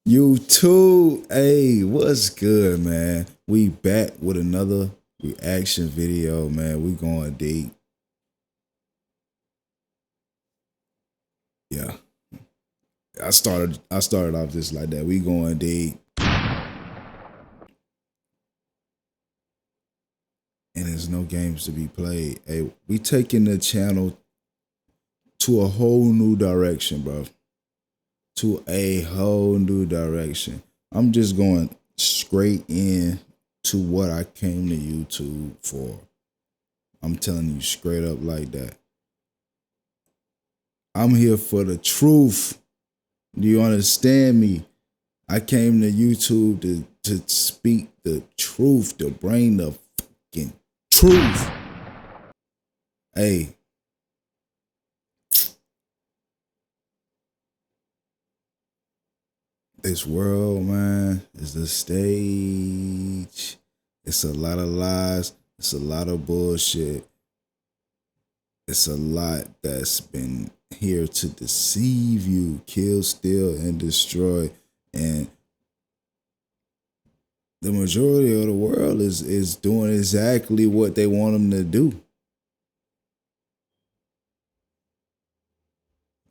YouTube, hey, what's good, man? We back with another reaction video, man. We going deep. Yeah. I started off just like that. We going deep. And there's no games to be played. Hey, we taking the channel to a whole new direction, bro. To a whole new direction. I'm just going straight in to what I came to YouTube for. I'm telling you straight up like that. I'm here for the truth. Do you understand me? I came to YouTube to speak the truth, to bring the fucking truth. Hey. This world, man, is the stage. It's a lot of lies. It's a lot of bullshit. It's a lot that's been here to deceive you, kill, steal, and destroy. And the majority of the world is doing exactly what they want them to do.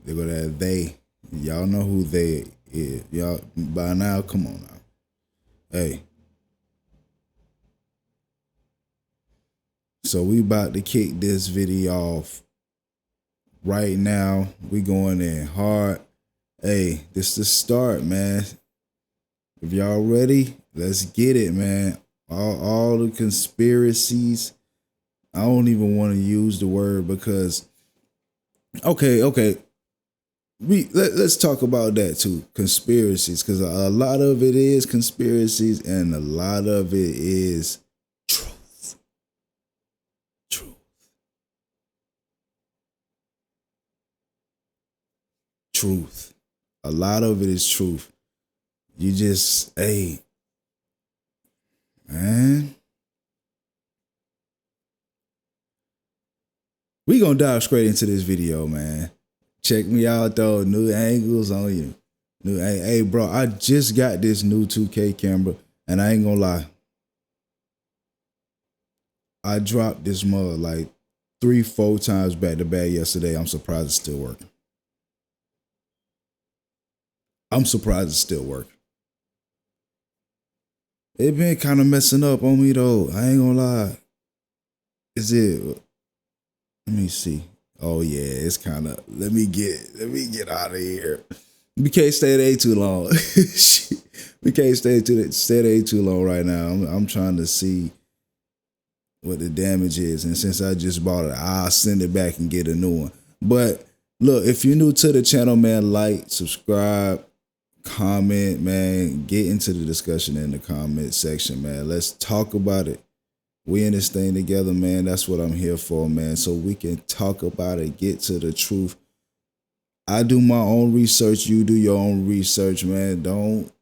They're gonna they. Y'all know who they is. Y'all by now, come on now. Hey. So we about to kick this video off. Right now, we going in hard. Hey, this is the start, man. If y'all ready, let's get it, man. All the conspiracies. I don't even want to use the word because okay. Let's talk about that too. Conspiracies, because a lot of it is conspiracies and a lot of it is truth. Truth. A lot of it is truth. You just, hey, man. We gonna dive straight into this video, man. Check me out though. New angles on you. Hey, bro, I just got this new 2K camera, and I ain't gonna lie. I dropped this mug like 3-4 times back to back yesterday. I'm surprised it's still working. It been kind of messing up on me though. I ain't gonna lie. Is it? Let me see. Oh yeah, it's kind of. Let me get out of here. We can't stay there too long. We can't stay there too long right now. I'm trying to see what the damage is, and since I just bought it, I'll send it back and get a new one. But look, if you're new to the channel, man, like, subscribe, comment, man. Get into the discussion in the comment section, man. Let's talk about it. We in this thing together, man. That's what I'm here for, man. So we can talk about it, get to the truth. I do my own research. You do your own research, man. Don't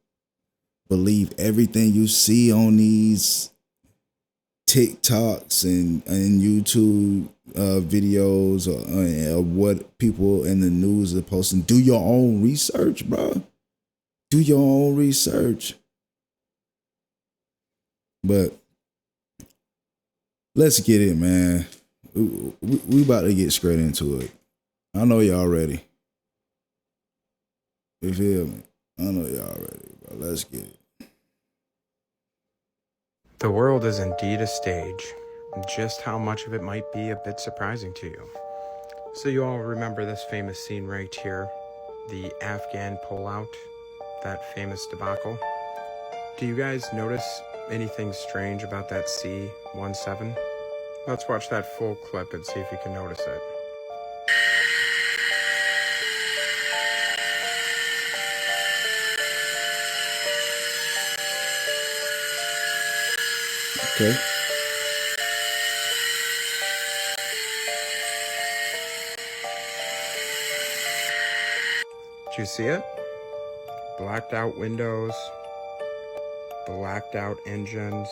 believe everything you see on these TikToks and YouTube videos or what people in the news are posting. Do your own research, bro. Do your own research. But let's get it, man. We about to get straight into it. I know y'all ready. You feel me? I know y'all ready, bro. Let's get it. The world is indeed a stage. Just how much of it might be a bit surprising to you. So you all remember this famous scene right here, the Afghan pullout, that famous debacle. Do you guys notice anything strange about that C-17? Let's watch that full clip and see if you can notice it. Okay. Do you see it? Blacked out windows, blacked out engines.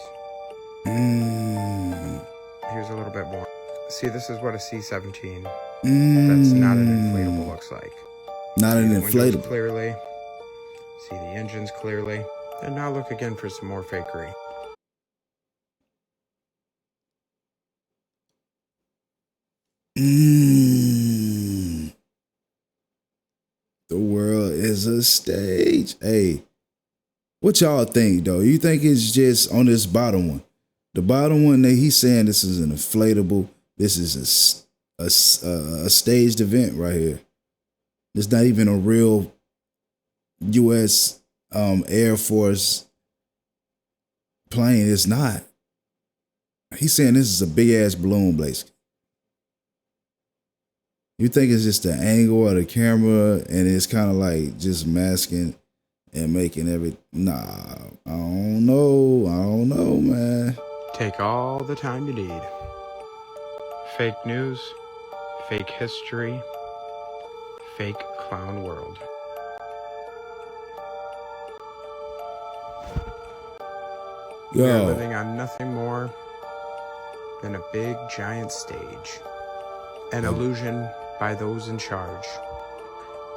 Here's a little bit more. See, this is what a C-17 that's not an inflatable looks like. Not an inflatable. Clearly. see the engines clearly, and now look again for some more fakery. The world is a stage. Hey, what y'all think though? You think it's just on this bottom one? The bottom one that he's saying this is an inflatable. This is a staged event right here. It's not even a real U.S. Air Force plane. It's not. He's saying this is a big ass balloon, Blaze. You think it's just the angle of the camera and it's kind of like just masking and making Nah, I don't know, man. Take all the time you need. Fake news, fake history, fake clown world. We are living on nothing more than a big giant stage. An illusion by those in charge,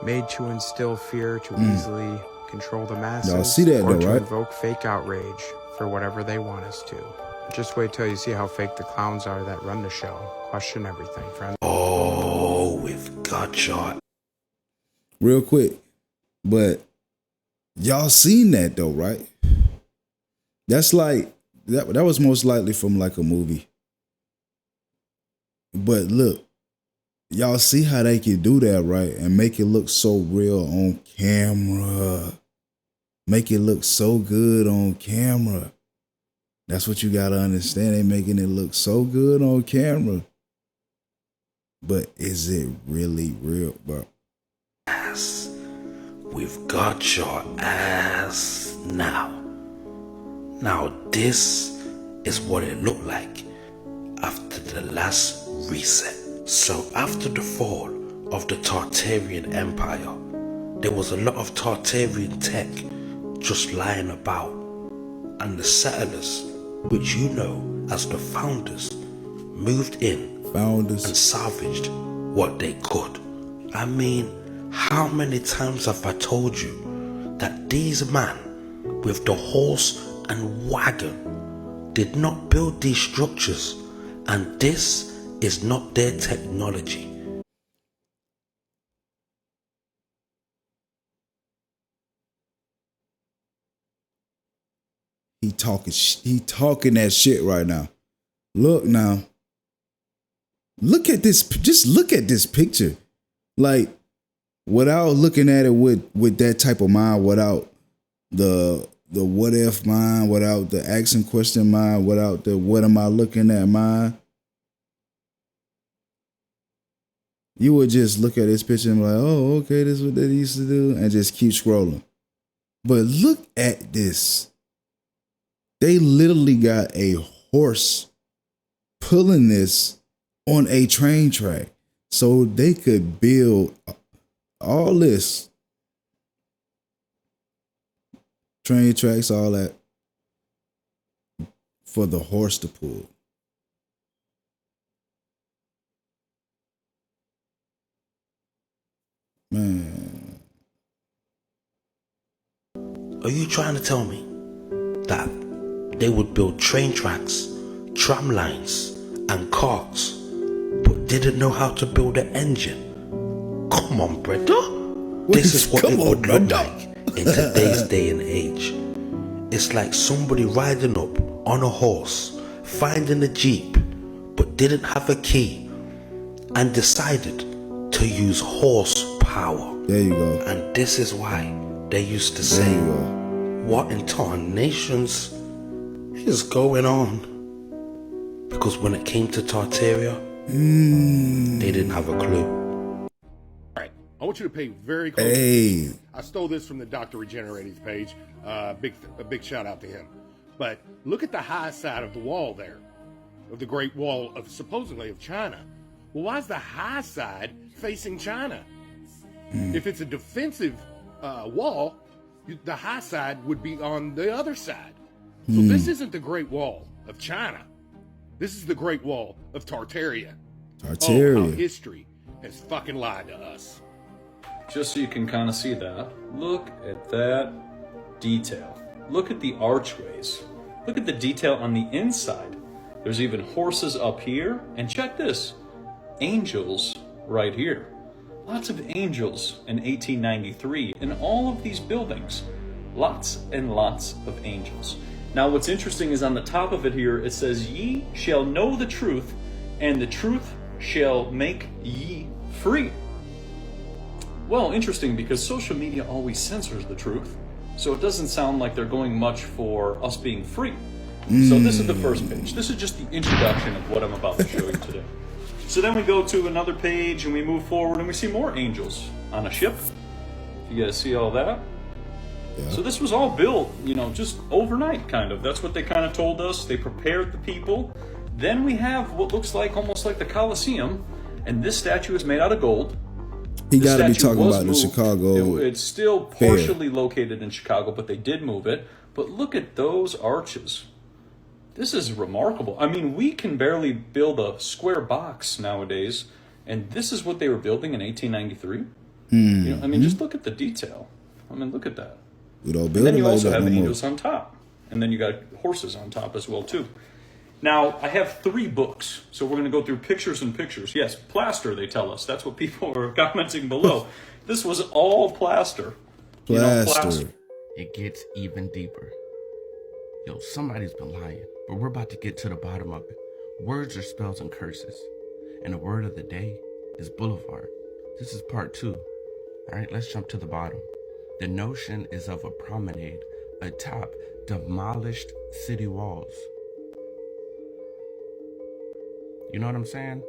made to instill fear to easily control the masses. Y'all see that or though, to right? invoke fake outrage for whatever they want us to. Just wait till you see how fake the clowns are that run the show. Question everything, friend. Oh, we've got your... Real quick, but y'all seen that though, right? That's like, that was most likely from like a movie. But look, y'all see how they can do that, right? And make it look so real on camera. Make it look so good on camera. That's what you gotta understand. They making it look so good on camera. But is it really real, bro? Ass. We've got your ass now. Now this is what it looked like after the last reset. So after the fall of the Tartarian Empire, there was a lot of Tartarian tech just lying about, and the settlers, which you know as the founders, moved in and salvaged what they could. I mean, how many times have I told you that these men with the horse and wagon did not build these structures, and this is not their technology. He talking that shit right now. Look now. Look at this. Just look at this picture. Like, without looking at it with that type of mind, without the what if mind, without the asking question mind, without the what am I looking at mind, you would just look at this picture and be like, oh, okay, this is what they used to do, and just keep scrolling. But look at this. They literally got a horse pulling this on a train track so they could build all this. Train tracks, all that, for the horse to pull. Man. Are you trying to tell me that they would build train tracks, tram lines, and cars, but didn't know how to build an engine? Come on, brother. This is what it would look like in today's day and age. It's like somebody riding up on a horse, finding a jeep, but didn't have a key, and decided to use horsepower. There you go. And this is why they used to say, what in tarnations is going on? Because when it came to Tartaria, they didn't have a clue. All right, I want you to pay very close attention. I stole this from the Dr. Regenerative's page. A big shout out to him. But look at the high side of the wall there, of the Great Wall of supposedly of China. Well, why is the high side facing China? If it's a defensive wall, the high side would be on the other side. So this isn't the Great Wall of China. This is the Great Wall of Tartaria. Oh, how history has fucking lied to us. just so you can kind of see that. Look at that detail. Look at the archways. Look at the detail on the inside. There's even horses up here. And check this, angels right here. Lots of angels in 1893 in all of these buildings. Lots and lots of angels. Now what's interesting is on the top of it here, it says, ye shall know the truth, and the truth shall make ye free. Well, interesting, because social media always censors the truth, so it doesn't sound like they're going much for us being free. So this is the first page. This is just the introduction of what I'm about to show you today. So then we go to another page and we move forward and we see more angels on a ship. You guys see all that? Yeah. So this was all built, you know, just overnight, kind of. That's what they kind of told us. They prepared the people. Then we have what looks like almost like the Colosseum, and this statue is made out of gold. He got to be talking about the Chicago. It's still partially located in Chicago, but they did move it. But look at those arches. This is remarkable. I mean, we can barely build a square box nowadays, and this is what they were building in 1893. You know, I mean, just look at the detail. I mean, look at that. And then you also have angels on top, and then you got horses on top as well too. Now, I have 3 books, so we're going to go through pictures and pictures. Yes, plaster, they tell us. That's what people are commenting below. This was all plaster. Plaster. You know, plaster. It gets even deeper. Yo, somebody's been lying, but we're about to get to the bottom of it. Words are spells and curses, and the word of the day is boulevard. This is part 2. All right, let's jump to the bottom. The notion is of a promenade atop demolished city walls. You know what I'm saying?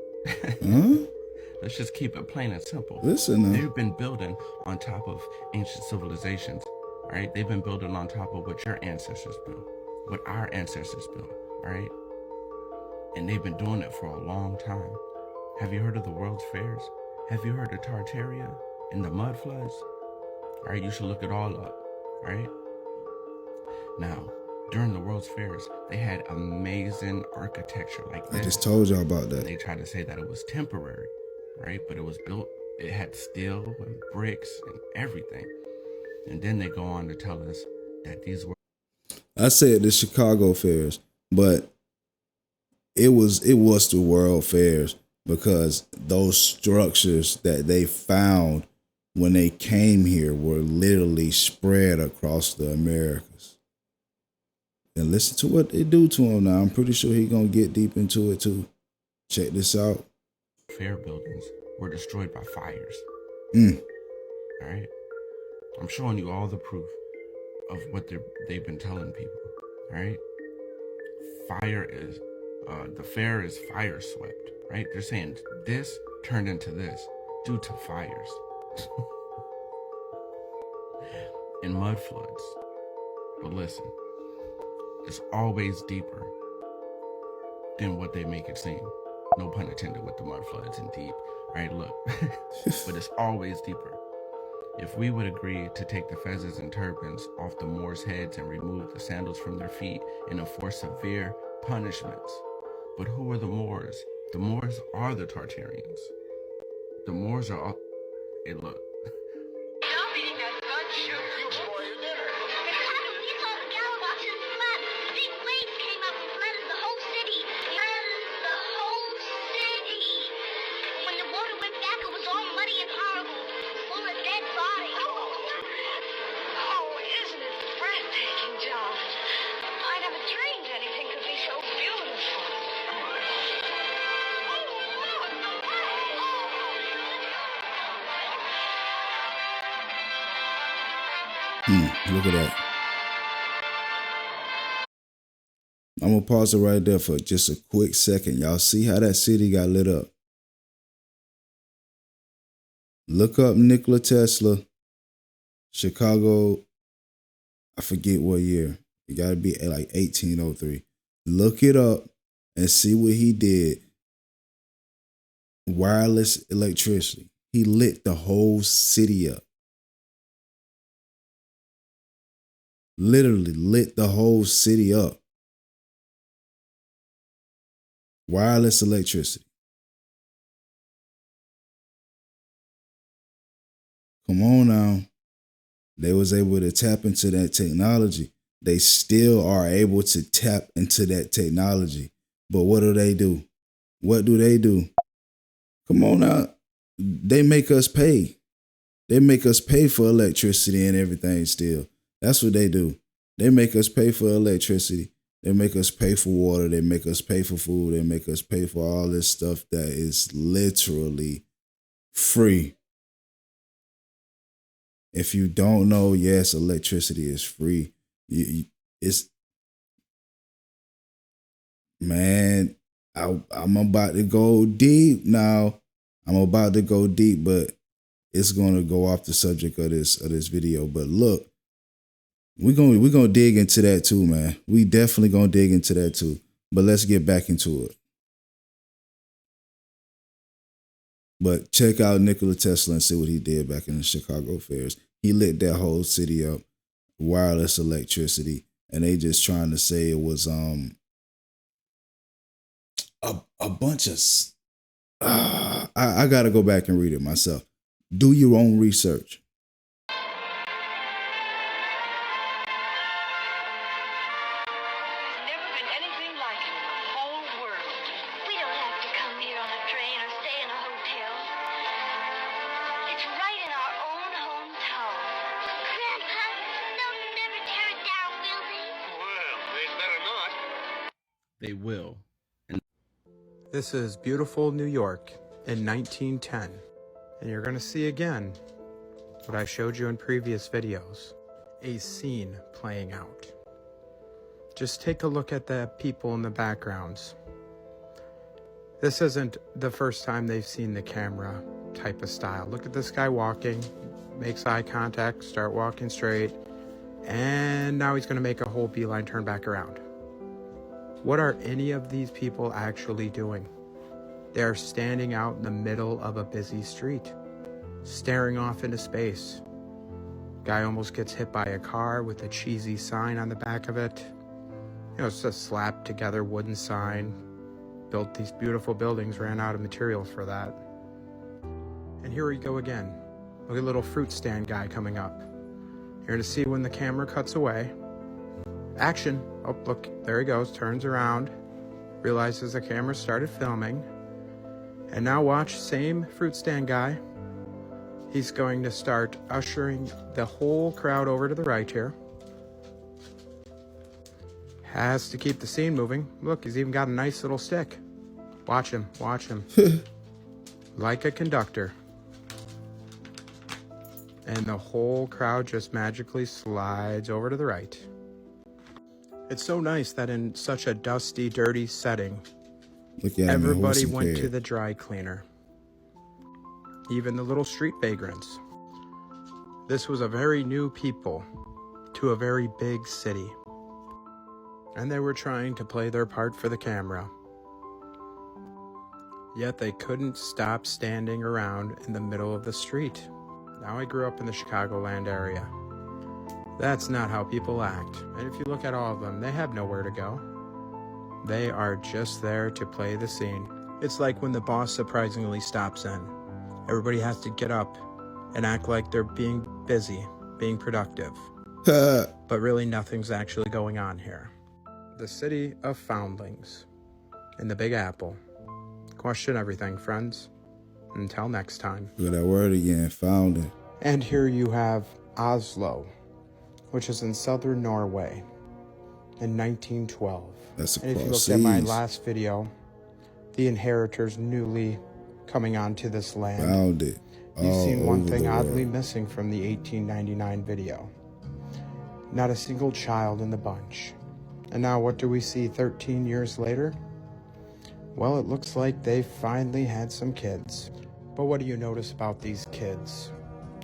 Let's just keep it plain and simple. Listen, they've been building on top of ancient civilizations, all right? They've been building on top of what your ancestors built, what our ancestors built, all right? And they've been doing it for a long time. Have you heard of the World's Fairs? Have you heard of Tartaria and the mud floods? All right, you should look it all up, all right? Now, during the World's Fairs, they had amazing architecture like this. I just told y'all about that. They tried to say that it was temporary, right? But it was built, it had steel and bricks and everything. And then they go on to tell us that these were... I said the Chicago Fairs, but it was the World Fairs, because those structures that they found when they came here were literally spread across the Americas. And listen to what they do to him now. I'm pretty sure he's going to get deep into it too. Check this out. Fair buildings were destroyed by fires. All right? I'm showing you all the proof of what they've been telling people. All right? Fire is, the fair is fire swept, right? They're saying this turned into this due to fires. And mud floods. But listen, it's always deeper than what they make it seem. No pun intended with the mud floods and deep. All right, look. But it's always deeper. If we would agree to take the fezzes and turbans off the Moors' heads and remove the sandals from their feet and enforce severe punishments. But who are the Moors? The Moors are the Tartarians. The Moors are all... Hey, look. Look at that. I'm going to pause it right there for just a quick second. Y'all see how that city got lit up? Look up Nikola Tesla, Chicago, I forget what year. It got to be like 1803. Look it up and see what he did. Wireless electricity. He lit the whole city up. Literally lit the whole city up. Wireless electricity. Come on now. They was able to tap into that technology. They still are able to tap into that technology. But what do? What do they do? Come on now. They make us pay. They make us pay for electricity and everything still. That's what they do. They make us pay for electricity. They make us pay for water. They make us pay for food. They make us pay for all this stuff that is literally free. If you don't know, yes, electricity is free. It's, man, I'm about to go deep now. I'm about to go deep, but it's gonna go off the subject of this video. But look, we're gonna dig into that too, man. We definitely gonna dig into that too. But let's get back into it. But check out Nikola Tesla and see what he did back in the Chicago fairs. He lit that whole city up, wireless electricity, and they just trying to say it was a bunch of. I gotta go back and read it myself. Do your own research. Never been anything like it in the whole world. We don't have to come here on a train or stay in a hotel. It's right in our own hometown. Grandpa, they'll never tear it down, will they? Well, they'd better not. They will. This is beautiful New York in 1910, and you're going to see again what I showed you in previous videos, a scene playing out. Just take a look at the people in the backgrounds. This isn't the first time they've seen the camera type of style. Look at this guy walking, makes eye contact, start walking straight, and now he's going to make a whole beeline turn back around. What are any of these people actually doing? They're standing out in the middle of a busy street, staring off into space. Guy almost gets hit by a car with a cheesy sign on the back of it. You know, it's a slapped together wooden sign. Built these beautiful buildings, ran out of materials for that. And here we go again. Look at little fruit stand guy coming up. You're going to see when the camera cuts away. Action. Oh, look, there he goes, turns around, realizes the camera started filming. And now watch, same fruit stand guy. He's going to start ushering the whole crowd over to the right here. Has to keep the scene moving. Look, he's even got a nice little stick. Watch him, watch him. Like a conductor. And the whole crowd just magically slides over to the right. It's so nice that in such a dusty, dirty setting, everybody went to the dry cleaner. Even the little street vagrants. This was a very new people to a very big city. And they were trying to play their part for the camera. Yet they couldn't stop standing around in the middle of the street. Now I grew up in the Chicagoland area. That's not how people act. And if you look at all of them, they have nowhere to go. They are just there to play the scene. It's like when the boss surprisingly stops in. Everybody has to get up and act like they're being busy, being productive. But really nothing's actually going on here. The city of foundlings in the Big Apple. Question everything, friends. Until next time. Look at that word again, founding. And here you have Oslo, which is in southern Norway in 1912. That's and if you across looked at my seas. last video, the inheritors newly coming onto this land. Found it. You've seen one thing oddly world. missing from the 1899 video. Not a single child in the bunch. And now what do we see 13 years later? Well, it looks like they finally had some kids. But what do you notice about these kids?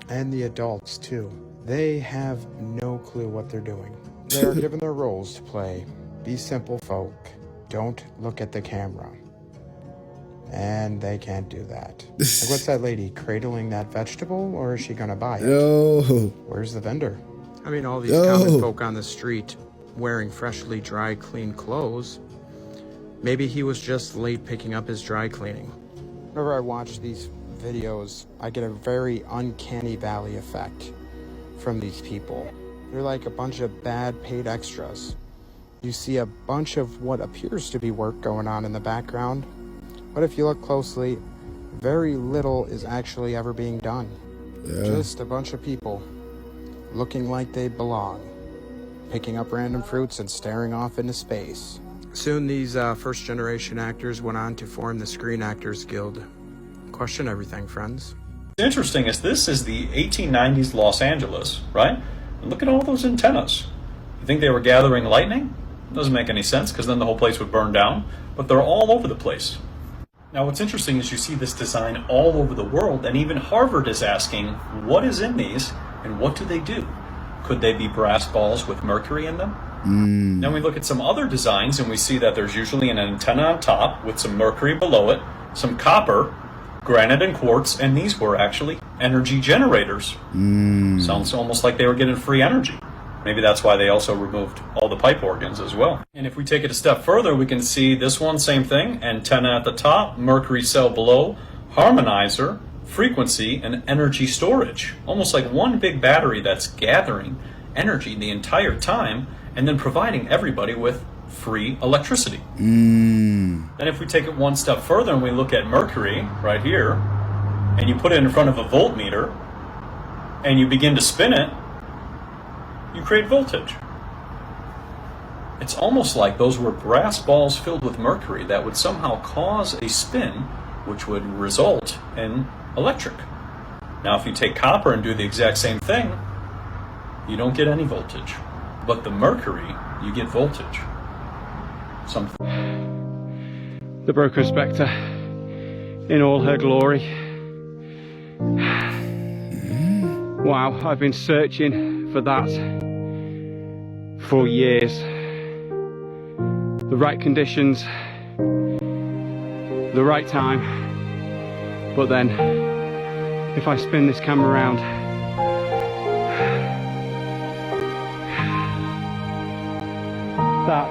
And the adults too. They have no clue what they're doing. They are given their roles to play. Be simple folk. Don't look at the camera. And they can't do that. Like, what's that lady, cradling that vegetable, or is she gonna buy it? Yo. Where's the vendor? I mean, all these common folk on the street wearing freshly dry, clean clothes. Maybe he was just late picking up his dry cleaning. Whenever I watch these videos, I get a very uncanny valley effect from these people. They're like a bunch of bad paid extras. You see a bunch of what appears to be work going on in the background, but if you look closely, very little is actually ever being done. Yeah. Just a bunch of people looking like they belong, picking up random fruits and staring off into space. Soon these first-generation actors went on to form the Screen Actors Guild. Question everything, friends. What's interesting is this is the 1890s Los Angeles, right? And look at all those antennas. You think they were gathering lightning? Doesn't make any sense, because then the whole place would burn down. But they're all over the place. Now what's interesting is you see this design all over the world, and even Harvard is asking, what is in these, and what do they do? Could they be brass balls with mercury in them? Then we look at some other designs, and we see that there's usually an antenna on top with some mercury below it, some copper, granite and quartz, and these were actually energy generators. Sounds almost like they were getting free energy. Maybe that's why they also removed all the pipe organs as well. And if we take it a step further, we can see this one, same thing, antenna at the top, mercury cell below, harmonizer, frequency, and energy storage. Almost like one big battery that's gathering energy the entire time and then providing everybody with free electricity. Then if we take it one step further and we look at mercury right here, and you put it in front of a voltmeter, and you begin to spin it, you create voltage. It's almost like those were brass balls filled with mercury that would somehow cause a spin, which would result in electric. Now if you take copper and do the exact same thing, you don't get any voltage. But the mercury, you get voltage. The Broken Spectre in all her glory. Wow, I've been searching for that for years. The right conditions, the right time, but then if I spin this camera around, that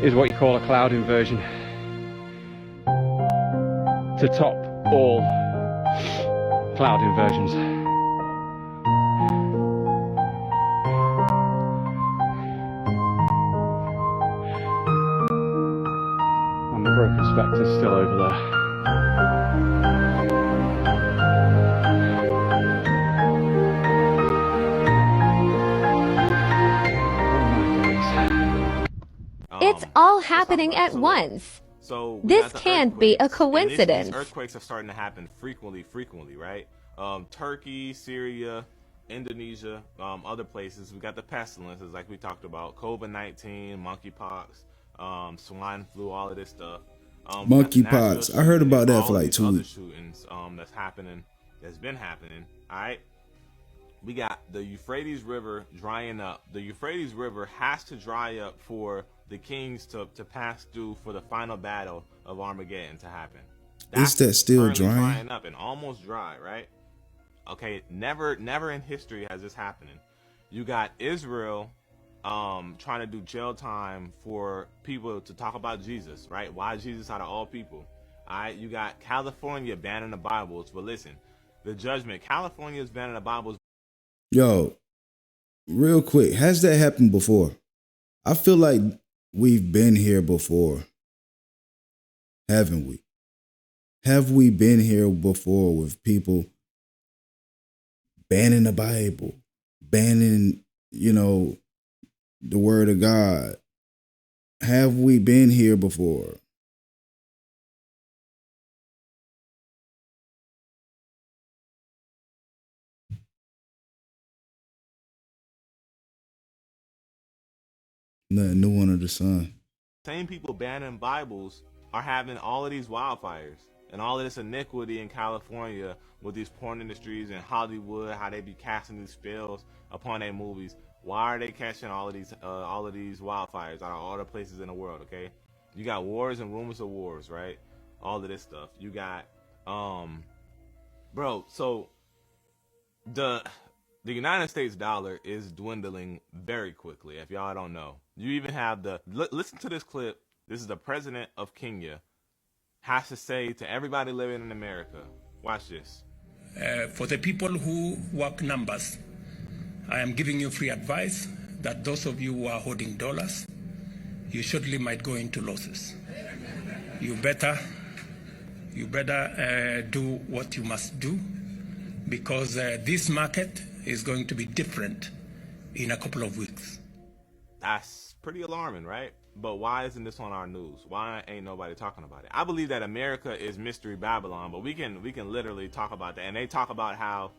is what you call a cloud inversion. To top all cloud inversions. And the Broken Spectre's still over there. It's all happening at once. So this can't be a coincidence. These earthquakes are starting to happen frequently, right? Turkey, Syria, Indonesia, other places. We got the pestilences like we talked about, COVID-19, monkeypox, swine flu, all of this stuff. Monkeypox. I heard about that for like 2 weeks. Shootings that's been happening. All right. We got the Euphrates River drying up. The Euphrates River has to dry up for the kings to pass through for the final battle of Armageddon to happen. Is that still drying up and almost dry, right? Okay, never in history has this happening. You got Israel trying to do jail time for people to talk about Jesus, right? Why Jesus out of all people? All right, you got California banning the Bibles, but listen, the judgment, California is banning the Bibles. Yo, real quick, has that happened before? I feel like we've been here before, haven't we? Have we been here before with people banning the Bible, banning, the word of God? Have we been here before? Nothing new under the sun. Same people banning Bibles are having all of these wildfires and all of this iniquity in California with these porn industries and Hollywood, how they be casting these spells upon their movies. Why are they catching all of these wildfires out of all the places in the world? Okay, you got wars and rumors of wars, right? All of this stuff. You got, bro. So the United States dollar is dwindling very quickly. If y'all don't know, you even have listen to this clip. This is the president of Kenya has to say to everybody living in America. Watch this. For the people who work numbers, I am giving you free advice that those of you who are holding dollars, you surely might go into losses. You better do what you must do, because this market is going to be different in a couple of weeks. That's pretty alarming, right? But why isn't this on our news? Why ain't nobody talking about it? I believe that America is Mystery Babylon, but we can literally talk about that. And they talk about how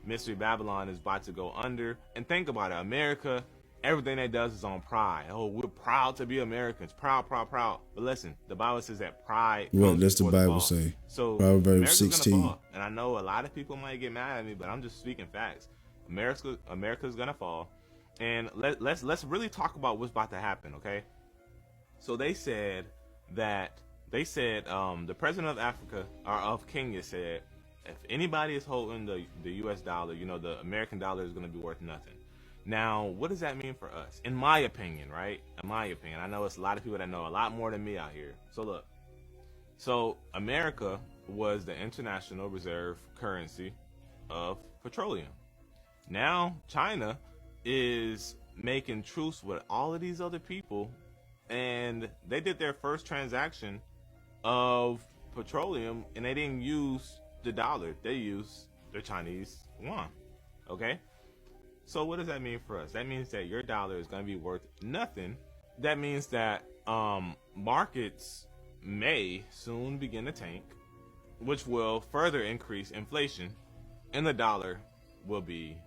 Mystery Babylon is about to go under. And think about it, America, everything they does is on pride. Oh, we're proud to be Americans. Proud. But listen, the Bible says that pride. What does the Bible say? So Proverbs America's 16. gonna fall. And I know a lot of people might get mad at me, but I'm just speaking facts. America's gonna fall. And let's really talk about what's about to happen, okay? So they said the president of Africa or of Kenya said, if anybody is holding the US dollar, you know, the American dollar is going to be worth nothing. Now, what does that mean for us? In my opinion, right? In my opinion, I know it's a lot of people that know a lot more than me out here. So look, America was the international reserve currency of petroleum. Now China is making truce with all of these other people, and they did their first transaction of petroleum, and they didn't use the dollar, they used the Chinese yuan. Okay, so what does that mean for us? That means that your dollar is going to be worth nothing. That means that markets may soon begin to tank, which will further increase inflation, and the dollar will be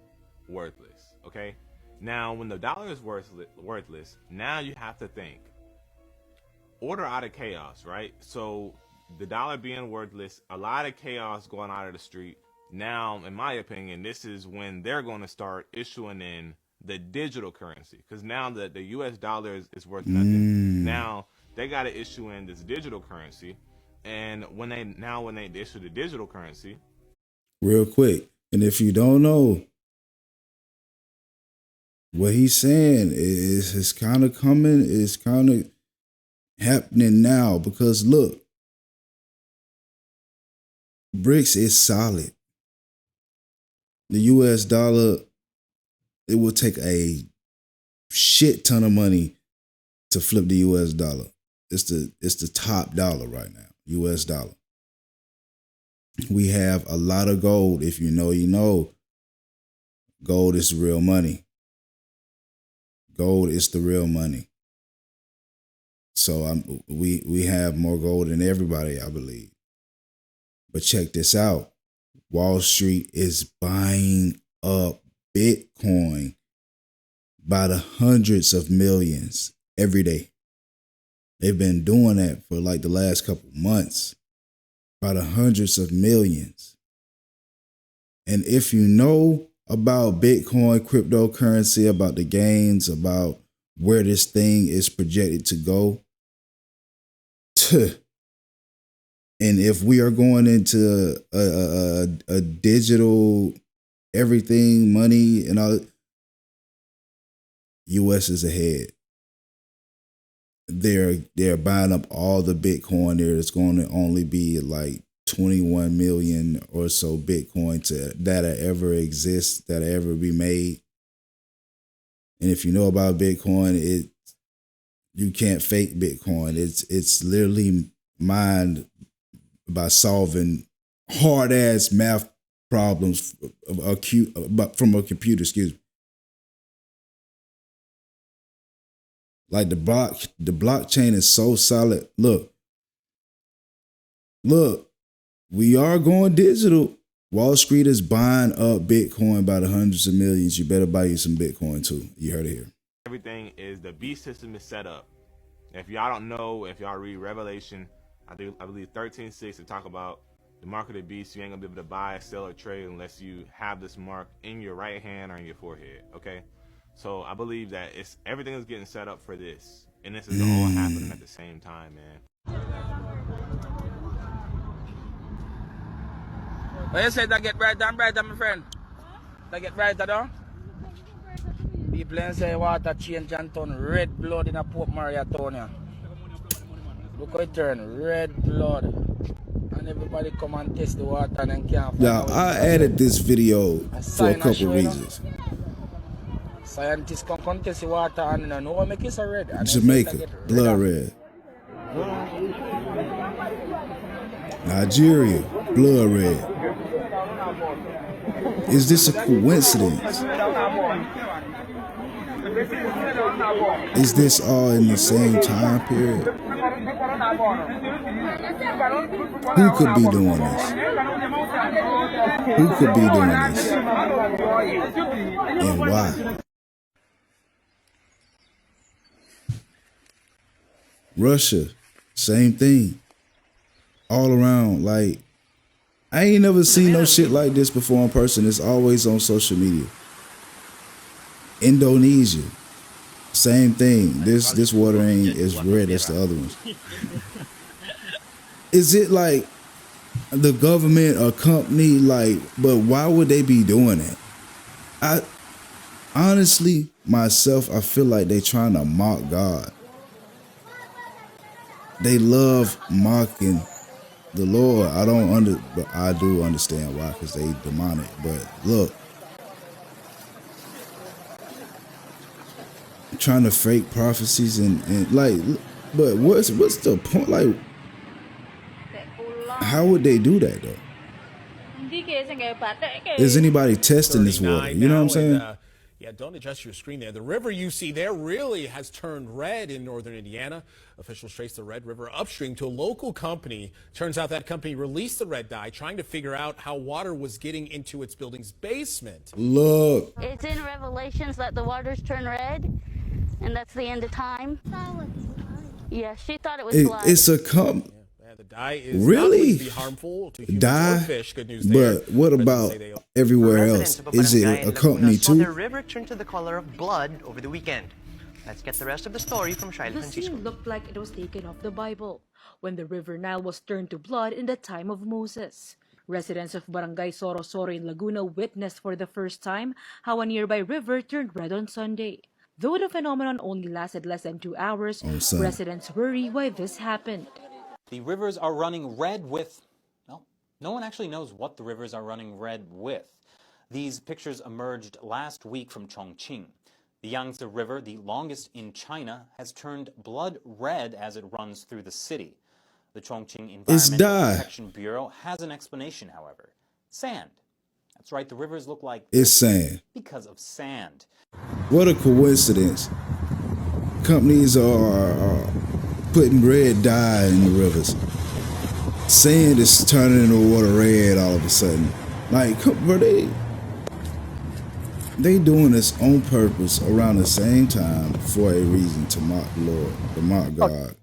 worthless. Okay, now when the dollar is worthless, now you have to think order out of chaos, right? So the dollar being worthless, a lot of chaos going out of the street. Now, in my opinion, this is when they're going to start issuing in the digital currency, because now the US dollar is worth nothing. Now they got to issue in this digital currency, and when they issue the digital currency, real quick, and if you don't know, what he's saying is kind of coming, is kind of happening now, because look, BRICS is solid. The US dollar, it will take a shit ton of money to flip the US dollar. It's the top dollar right now, US dollar. We have a lot of gold. If you know, you know. Gold is real money. Gold is the real money. So we have more gold than everybody, I believe. But check this out. Wall Street is buying up Bitcoin by the hundreds of millions every day. They've been doing that for like the last couple months, by the hundreds of millions. And if you know about Bitcoin, cryptocurrency, about the gains, about where this thing is projected to go, and if we are going into a digital everything, money and all, US is ahead. They're buying up all the Bitcoin. There's going to only be like 21 million or so Bitcoin that'll ever exist, that'll ever be made. And if you know about Bitcoin, you can't fake Bitcoin. It's literally mined by solving hard ass math problems from a computer. Excuse me. Like the blockchain is so solid. Look, we are going digital. Wall Street is buying up Bitcoin by the hundreds of millions. You better buy you some Bitcoin too. You heard it here. everything is, the beast system is set up. If y'all don't know, if y'all read Revelation, I believe 13:6, to talk about the mark of the beast. You ain't gonna be able to buy, sell, or trade unless you have this mark in your right hand or in your forehead. Okay, so I believe that everything is getting set up for this, and this is all happening at the same time, man. Well, you said that get brighter and brighter, my friend. That get brighter, though. People say water change and turn red blood in a Port Maria town. Yeah. Look how it turn red blood. And everybody come and test the water and then can't find Now, out I added this video a for a sign couple reasons. Scientists come test the water and you know what make it so red. And Jamaica, blood red. Nigeria, blood red. Is this a coincidence? Is this all in the same time period? Who could be doing this? Who could be doing this? And why? Russia, same thing. All around, like, I ain't never seen no shit like this before in person. It's always on social media. Indonesia, same thing. This water ain't as red as the other ones. Is it like the government or company, like, but why would they be doing it? I honestly, myself, I feel like they trying to mock God. They love mocking the Lord. But I do understand why, because they demonic. But look, trying to fake prophecies and like, but what's the point? Like, how would they do that though? Is anybody testing this water? You know what I'm saying? Yeah, don't adjust your screen there. The river you see there really has turned red in northern Indiana. Officials trace the Red River upstream to a local company. Turns out that company released the red dye, trying to figure out how water was getting into its building's basement. Look. It's in Revelations that the waters turn red, and that's the end of time. Yeah, she thought it was blood. It's a company. The dye is really not to be harmful to humans dye, or fish. Good news there. But what about everywhere else? Is it a company too? The river turned to the color of blood over the weekend. Let's get the rest of the story from Shaila Francisco. The scene looked like it was taken off the Bible, when the river Nile was turned to blood in the time of Moses. Residents of Barangay Sorosoro in Laguna witnessed for the first time how a nearby river turned red on Sunday. Though the phenomenon only lasted less than 2 hours, residents worry why this happened. The rivers are running red with, well, no one actually knows what the rivers are running red with. These pictures emerged last week from Chongqing. The Yangtze River, the longest in China, has turned blood red as it runs through the city. The Chongqing Environmental Protection Bureau has an explanation, however. Sand. That's right, the rivers look like it's sand. Because of sand. What a coincidence. Companies are putting red dye in the rivers. Sand is turning the water red all of a sudden. Like, bro, they doing this on purpose around the same time for a reason, to mock the Lord, to mock God.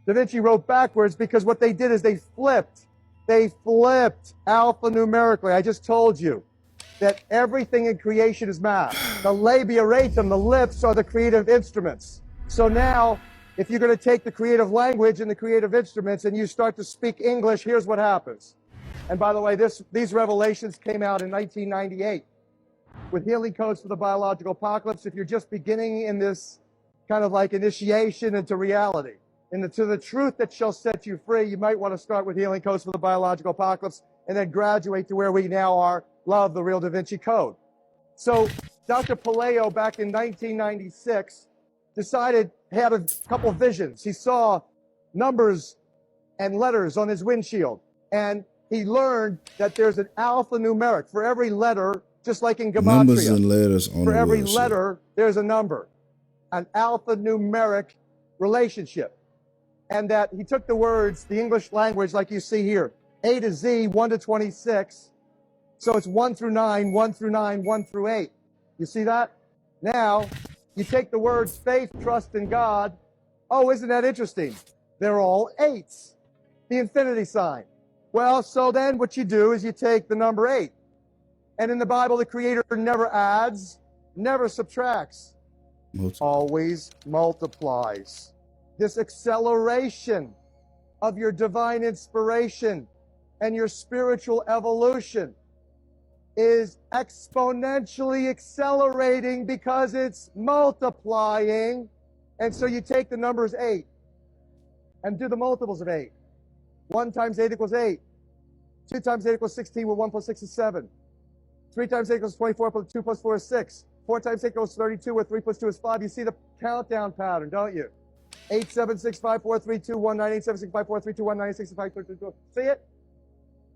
Da Vinci wrote backwards because what they did is they flipped. They flipped alphanumerically. I just told you that everything in creation is math. The labia ratum, the lips, are the creative instruments. So now, if you're going to take the creative language and the creative instruments and you start to speak English, here's what happens. And by the way, these revelations came out in 1998 with healing codes for the biological apocalypse. If you're just beginning in this kind of like initiation into reality, to the truth that shall set you free, you might want to start with healing codes for the biological apocalypse and then graduate to where we now are, love the real Da Vinci Code. So Dr. Palaio back in 1996 had a couple of visions. He saw numbers and letters on his windshield, and he learned that there's an alphanumeric for every letter, just like in gematria. Numbers and letters on for the every windshield. letter, there's a number, an alphanumeric relationship. And that he took the words, the English language, like you see here, A to Z, 1 to 26. So it's 1 through 9, 1 through 9, 1 through 8. You see that? Now, you take the words faith, trust in God. Oh, isn't that interesting? They're all 8s. The infinity sign. Well, so then what you do is you take the number 8. And in the Bible, the Creator never adds, never subtracts, always multiplies. This acceleration of your divine inspiration and your spiritual evolution is exponentially accelerating because it's multiplying. And so you take the numbers 8 and do the multiples of 8. 1 times 8 equals 8. 2 times 8 equals 16, where 1 plus 6 is 7. 3 times 8 equals 24, plus 2 plus 4 is 6. 4 times 8 equals 32, where 3 plus 2 is 5. You see the countdown pattern, don't you? 8, 7, 6, 5, 4, 3, 2, 1, 9, 8, 7, 6, 5, 4, 3, 2, 1, 9, 8, 6, 5, 4, 3, 2, 1. See it?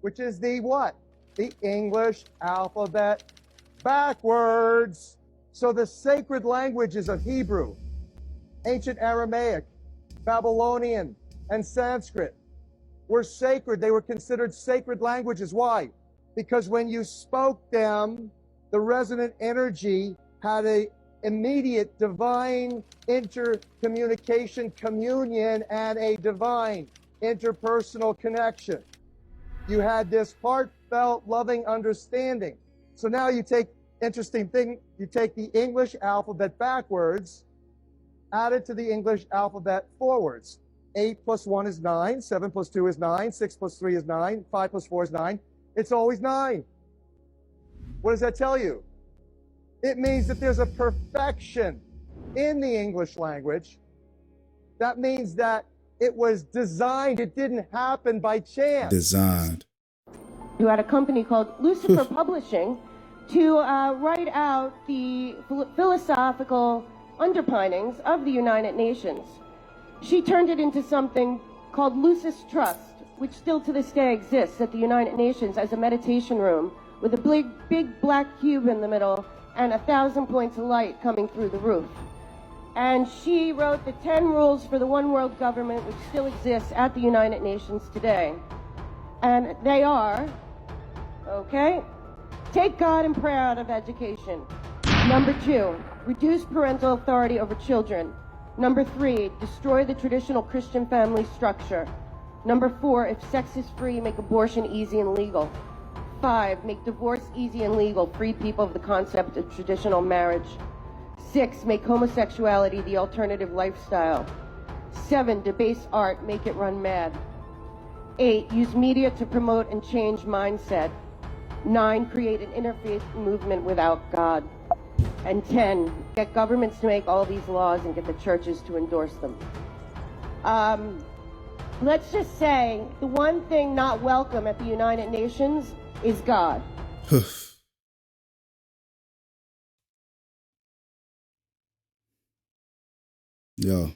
Which is the what? The English alphabet backwards. So the sacred languages of Hebrew, ancient Aramaic, Babylonian, and Sanskrit were sacred. They were considered sacred languages. Why? Because when you spoke them, the resonant energy had a immediate divine intercommunication, communion, and a divine interpersonal connection. You had this heartfelt, loving understanding. So now you take, interesting thing, you take the English alphabet backwards, add it to the English alphabet forwards. 8 plus 1 is 9, 7 plus 2 is 9, 6 plus 3 is 9, 5 plus 4 is 9. It's always 9. What does that tell you? It means that there's a perfection in the English language. That means that it was designed. It didn't happen by chance. Designed. You had a company called Lucifer Publishing to write out the philosophical underpinnings of the United Nations. She turned it into something called Lucis Trust, which still to this day exists at the United Nations as a meditation room with a big black cube in the middle and 1,000 points of light coming through the roof. And she wrote the 10 rules for the one world government, which still exists at the United Nations today. And they are, okay, take God and prayer out of education. Number 2, reduce parental authority over children. Number 3, destroy the traditional Christian family structure. Number 4, if sex is free, make abortion easy and legal. 5, make divorce easy and legal, free people of the concept of traditional marriage. 6, make homosexuality the alternative lifestyle. 7, debase art, make it run mad. 8, use media to promote and change mindset. 9, create an interfaith movement without God. And 10, get governments to make all these laws and get the churches to endorse them. Let's just say the one thing not welcome at the United Nations is God. Yo.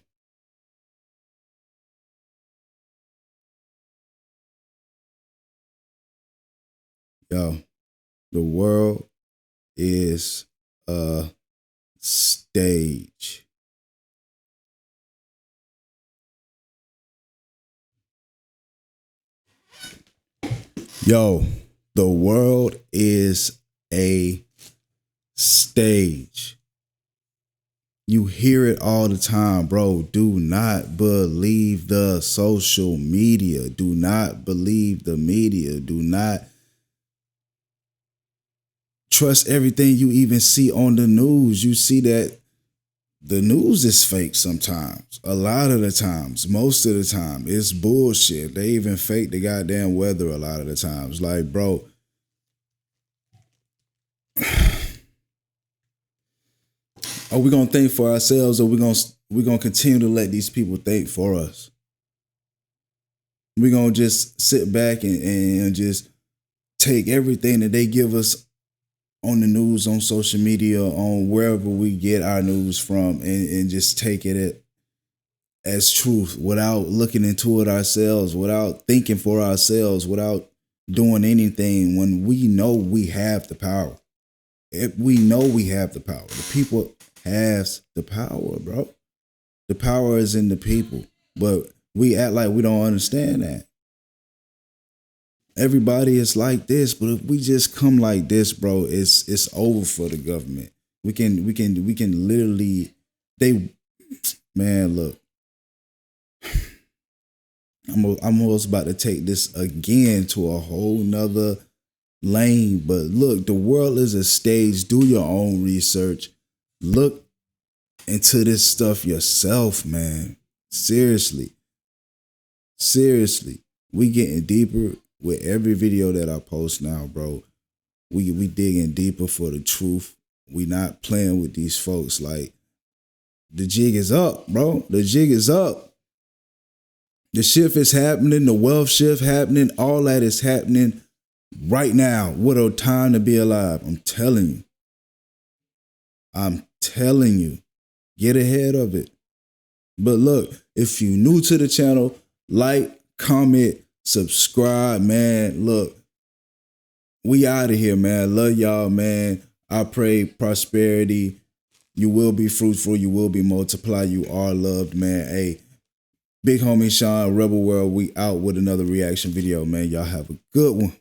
Yo. The world is a stage. Yo, the world is a stage. You hear it all the time, bro. Do not believe the social media. Do not believe the media. Do not trust everything you even see on the news. You see that the news is fake sometimes. A lot of the times. Most of the time. It's bullshit. They even fake the goddamn weather a lot of the times. Like, bro. Are we gonna think for ourselves, or we gonna continue to let these people think for us? We're gonna just sit back and just take everything that they give us on the news, on social media, on wherever we get our news from, and just take it as truth without looking into it ourselves, without thinking for ourselves, without doing anything, when we know we have the power. We know we have the power. The people has the power, bro. The power is in the people, but we act like we don't understand that. Everybody is like this, but if we just come like this, bro, it's over for the government. We can literally, man, look. I'm almost about to take this again to a whole nother lane, but look, the world is a stage. Do your own research. Look into this stuff yourself, man. Seriously. We getting deeper with every video that I post now, bro. We digging deeper for the truth. We not playing with these folks. Like, the jig is up, bro. The jig is up. The shift is happening, the wealth shift happening, all that is happening right now. What a time to be alive. I'm telling you. I'm telling you. Get ahead of it. But look, if you're new to the channel, like, comment, subscribe, man. Look, we out of here, man. Love y'all, man. I pray prosperity. You will be fruitful. You will be multiplied. You are loved, man. Hey, big homie Sean, Rebel World, we out with another reaction video, man. Y'all have a good one.